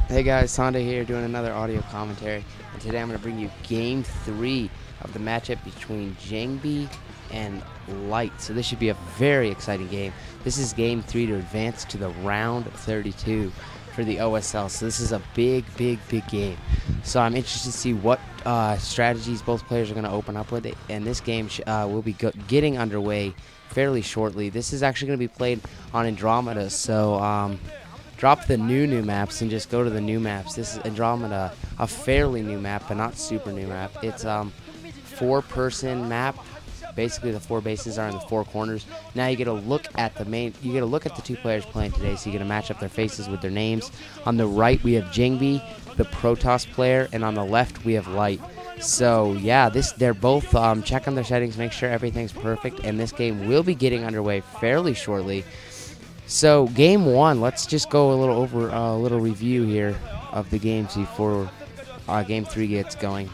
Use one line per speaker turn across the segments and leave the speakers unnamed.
Hey guys, Sunday here doing another audio commentary, and today I'm going to bring you Game 3 of the matchup between Jangbi and Light. So this should be a very exciting game. This is Game 3 to advance to the round 32 for the OSL. So this is a big game. So I'm interested to see what strategies both players are going to open up with, and this game will be getting underway fairly shortly. This is actually going to be played on Andromeda, so drop the new maps and just go to the new maps. This is Andromeda, a fairly new map, but not super new map. It's four-person map. Basically, the four bases are in the four corners. Now you get a look at the the two players playing today, so you get to match up their faces with their names. On the right, we have Jangbi, the Protoss player, and on the left, we have Light. So yeah, they're both check on their settings, make sure everything's perfect, and this game will be getting underway fairly shortly. So game one, let's just go a little review here of the games before game 3 gets going.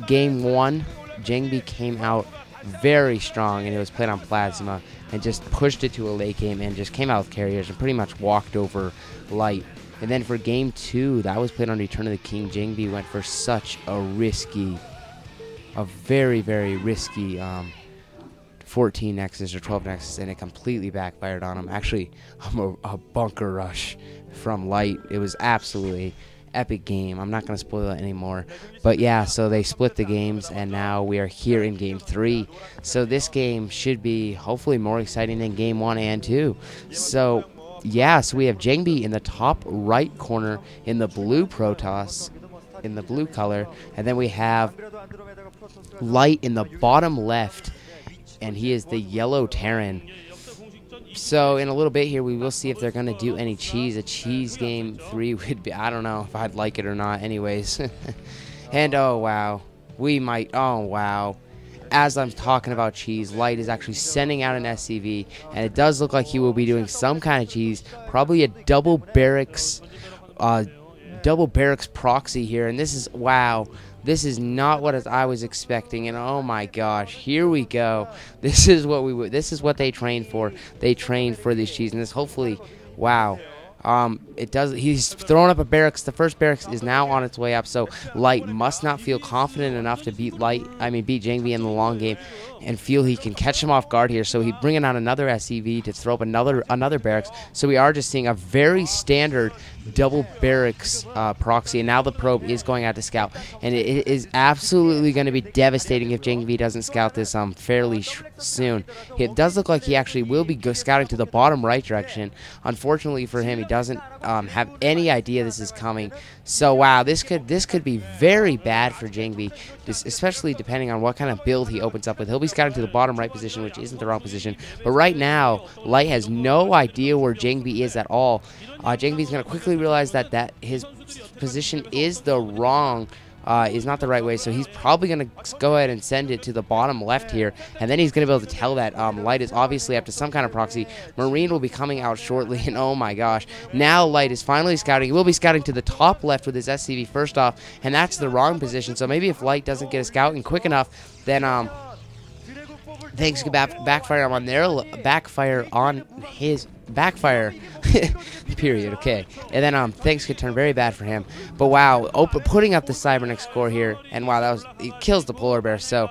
Game 1, Jangbi came out very strong, and it was played on Plasma, and just pushed it to a late game and just came out with carriers and pretty much walked over Light. And then for game 2, that was played on Return of the King. Jangbi went for such a very risky 14 nexus or 12 nexus, and it completely backfired on him. Actually, a bunker rush from Light. It was absolutely epic game. I'm not going to spoil it anymore, but yeah, so they split the games, and now we are here in game 3. So this game should be hopefully more exciting than game 1 and 2. So yeah, so we have Jangbi in the top right corner in the blue Protoss, in the blue color, and then we have Light in the bottom left, and he is the yellow Terran. So in a little bit here, we will see if they're going to do any cheese. A cheese game 3 would be, I don't know if I'd like it or not anyways. And oh wow, as I'm talking about cheese, Light is actually sending out an SCV, and it does look like he will be doing some kind of cheese, probably a double barracks proxy here. And this is, wow, this is not what I was expecting, and oh my gosh, here we go. This is what they trained for. They trained for this cheese, and this hopefully, wow. He's throwing up a barracks. The first barracks is now on its way up, so Light must not feel confident enough to beat Jangbi in the long game, and feel he can catch him off guard here. So he's bringing out another SCV to throw up another barracks. So we are just seeing a very standard double barracks proxy, and now the probe is going out to scout, and it is absolutely going to be devastating if Jangbi doesn't scout this fairly soon. It does look like he actually will be scouting to the bottom right direction. Unfortunately for him, he doesn't have any idea this is coming. So wow, this could be very bad for Jangbi, especially depending on what kind of build he opens up with. He'll be scouting to the bottom right position, which isn't the wrong position, but right now Light has no idea where Jangbi is at all. Jangbi's going to quickly realize that his position is is not the right way, so he's probably going to go ahead and send it to the bottom left here, and then he's going to be able to tell that Light is obviously up to some kind of proxy. Marine will be coming out shortly, and oh my gosh, now Light is finally scouting. He will be scouting to the top left with his SCV first off, and that's the wrong position. So maybe if Light doesn't get a scouting quick enough, then things could backfire period. Okay, and then things could turn very bad for him. But wow, putting up the Cybernetic score here, and wow, it kills the polar bear. So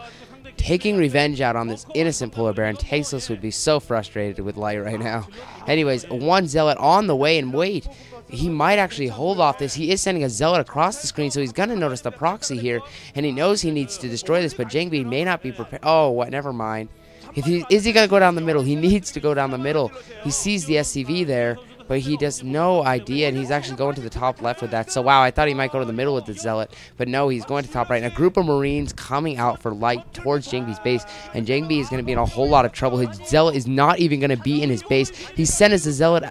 taking revenge out on this innocent polar bear, and Tasteless would be so frustrated with Light right now. Anyways, one zealot on the way, and wait, he might actually hold off this. He is sending a zealot across the screen, so he's going to notice the proxy here, and he knows he needs to destroy this, but Jangbi may not be prepared. Oh, what? Never mind. Is he going to go down the middle? He needs to go down the middle. He sees the SCV there, but he has no idea, and he's actually going to the top left with that. So wow, I thought he might go to the middle with the zealot, but no, he's going to top right. And a group of Marines coming out for Light towards Jangbi's base, and Jangbi is going to be in a whole lot of trouble. His zealot is not even going to be in his base. He sent his zealot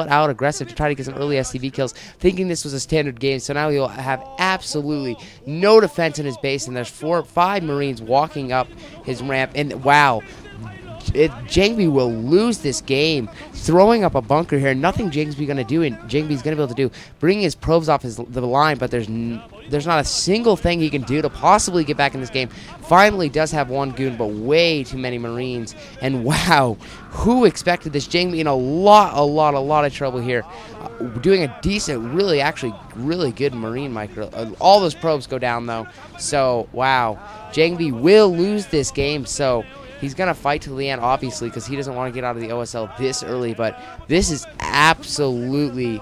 out aggressive to try to get some early SCV kills, thinking this was a standard game. So now he'll have absolutely no defense in his base, and there's 4 or 5 Marines walking up his ramp, and wow, Jangbi will lose this game. Throwing up a bunker here, nothing Jangbi's going to do, and Jangbi's going to be able to do. Bringing his probes off the line, but there's there's not a single thing he can do to possibly get back in this game. Finally does have one goon, but way too many Marines. And wow, who expected this? Jangbi in a lot of trouble here. Doing a decent, really good Marine micro. All those probes go down though. So wow, Jangbi will lose this game. So he's going to fight to the end, obviously, because he doesn't want to get out of the OSL this early. But this is absolutely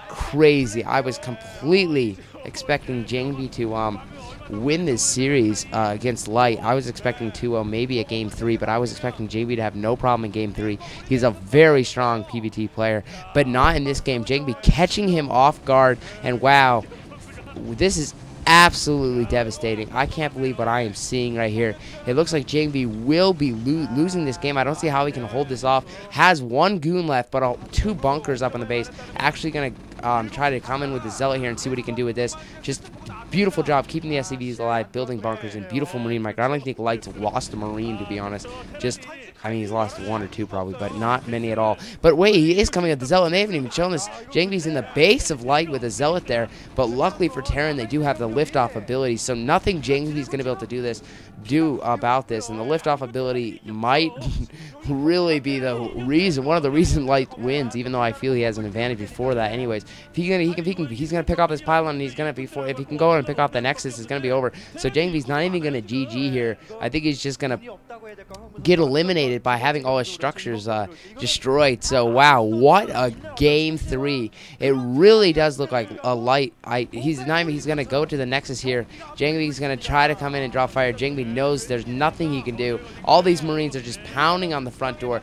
crazy. I was completely expecting Jangbi to win this series against Light. I was expecting 2-0, maybe a Game 3, but I was expecting Jangbi to have no problem in Game 3. He's a very strong PvT player, but not in this game. Jangbi catching him off guard, and wow, this is absolutely devastating. I can't believe what I am seeing right here. It looks like Jangbi will be losing this game. I don't see how he can hold this off. Has one goon left, but 2 bunkers up on the base. Actually going to try to come in with the Zealot here and see what he can do with this. Just beautiful job keeping the SCVs alive, building bunkers, and beautiful Marine micro. I don't think Light's lost a Marine, to be honest. I mean, he's lost 1 or 2 probably, but not many at all. But wait, he is coming at the Zealot, and they haven't even shown this. Jangbi's in the base of Light with a Zealot there, but luckily for Terran, they do have the liftoff ability, so nothing Jangbi's going to be able to do about this, and the liftoff ability might really be one of the reasons Light wins, even though I feel he has an advantage before that. Anyways, he's gonna pick off this pylon, and if he can go and pick off the Nexus, it's gonna be over. So Jangbi's not even gonna GG here. I think he's just gonna get eliminated by having all his structures destroyed. So wow, what a Game 3. It really does look like a Light. He's gonna go to the Nexus here. Jangbi's gonna try to come in and drop fire. Jangbi knows there's nothing he can do. All these Marines are just pounding on the front door.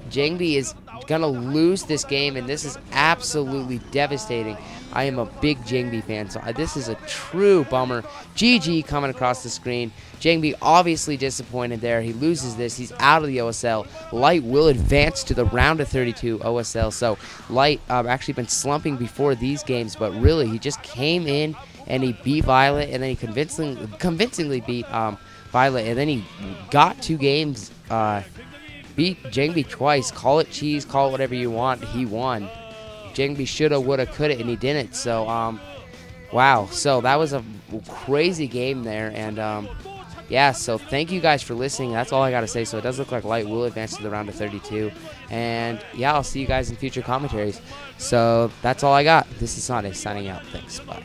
Jangbi is gonna lose this game, and this is absolutely devastating. I am a big Jangbi fan, so this is a true bummer. GG coming across the screen. Jangbi obviously disappointed there. He loses this. He's out of the OSL. Light will advance to the round of 32 OSL. So Light actually been slumping before these games, but really he just came in and he beat Violet, and then he convincingly beat Violet, and then he got 2 games. Beat Jangbi twice. Call it cheese, call it whatever you want. He won. Jangbi shoulda, woulda, coulda, and he didn't. So, wow. So that was a crazy game there, and yeah. So thank you guys for listening. That's all I gotta say. So it does look like Light will advance to the round of 32, and yeah, I'll see you guys in future commentaries. So that's all I got. This is Sonic signing out. Thanks. Bye.